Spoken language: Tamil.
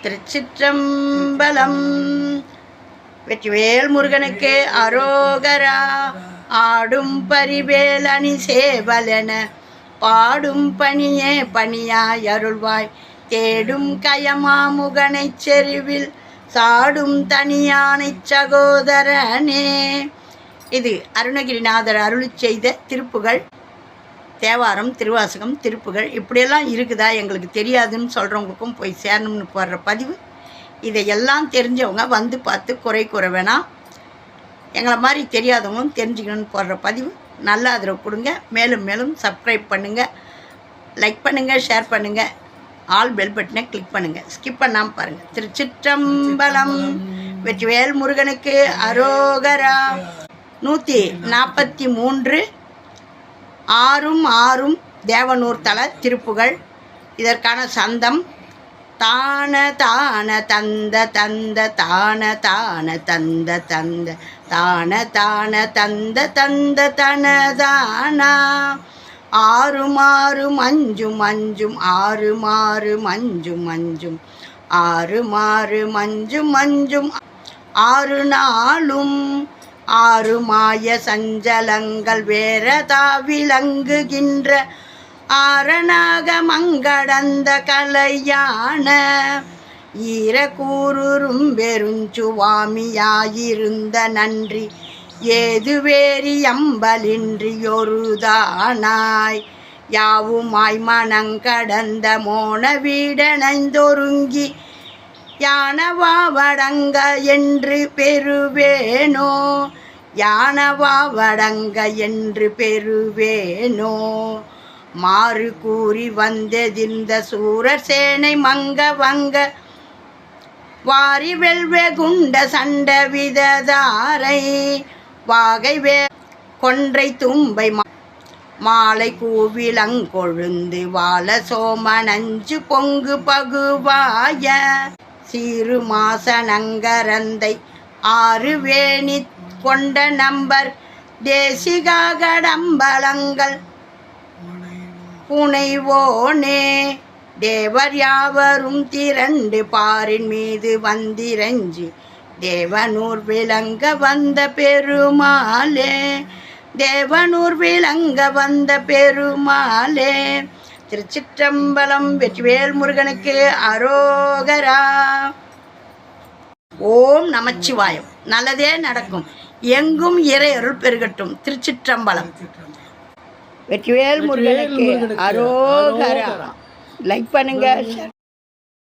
திருச்சிற்றம்பலம். வெற்றிவேல் முருகனுக்கு அரோகரா. ஆடும் பரிவேல் அணி சேவலென பாடும் பணியே பணியாய் அருள்வாய். தேடும் கயமா முகனைச் செருவில் சாடும் தனியானை சகோதரனே. இது அருணகிரிநாதர் அருளி செய்த திருப்புகள். தேவாரம், திருவாசகம், திருப்புகள் இப்படியெல்லாம் இருக்குதா எங்களுக்கு தெரியாதுன்னு சொல்கிறவங்களுக்கும் போய் சேரணும்னு போடுற பதிவு. இதையெல்லாம் தெரிஞ்சவங்க வந்து பார்த்து குறை கூற வேணாம். எங்களை மாதிரி தெரியாதவங்களும் தெரிஞ்சுக்கணும்னு போடுற பதிவு. நல்ல ஆதரவு கொடுங்க. மேலும் மேலும் சப்ஸ்கிரைப் பண்ணுங்கள், லைக் பண்ணுங்கள், ஷேர் பண்ணுங்கள், ஆல் பெல் பட்டனை கிளிக் பண்ணுங்கள், ஸ்கிப் பண்ணாமல் பாருங்கள். திருச்சிற்றம்பலம். வெற்றிவேல் முருகனுக்கு அரோகரா. 143 ஆறும் ஆறும் தேவனூர் தல திருப்புகள். இதற்கான சந்தம் தான தான தந்த தந்த தான தான தந்த தந்த தான தான தந்த தந்த தனதானா. ஆறும் ஆறும் அஞ்சும் அஞ்சும் ஆறும் ஆறும் அஞ்சும் அஞ்சும் ஆறும் ஆறும் அஞ்சும் அஞ்சும் ஆறு நாளும் ஆறு மாய சஞ்சலங்கள் வேறதா விளங்குகின்ற ஆரணாக மங்கடந்த கலையான ஈர கூறும் பெருஞ்சுவாமியாயிருந்த நன்றி ஏது வேறி அம்பலின்றி ஒருதானாய் யாவுமாய் மனங்கடந்த மோன வீடனைந்தொருங்கி யானவாவடங்க என்று பெறுவேனோ யானவாவடங்க என்று பெறுவேனோ. மாறு கூறி வந்ததிந்த சூரர் சேனை மங்க வங்க வாரி வெல்வே குண்ட சண்ட விததாரை வாகை வே கொன்றை தும்பை மாலை கூவிலங்கொழுந்து வாழ சோம நஞ்சு பொங்கு பகுவாய சீரு மாசனங்கரந்தை ஆறு வேணி கொண்ட நம்பர் தேசிகாகடம்பலங்கள் புனைவோனே. தேவர் யாவரும் திரண்டு பாரின் மீது வந்திரஞ்சி தேவனூர் விளங்க வந்த பெருமாளே. தேவனூர் விளங்க வந்த பெருமாளே. திருச்சிற்றம்பலம். வெற்றிவேல் முருகனுக்கு அரோகரா. ஓம் நமச்சிவாயம். நல்லதே நடக்கும். எங்கும் இறை அருள் பெருகட்டும். திருச்சிற்றம்பலம். வெற்றிவேல் முருகனுக்கு அரோகரா. லைக் பண்ணுங்க.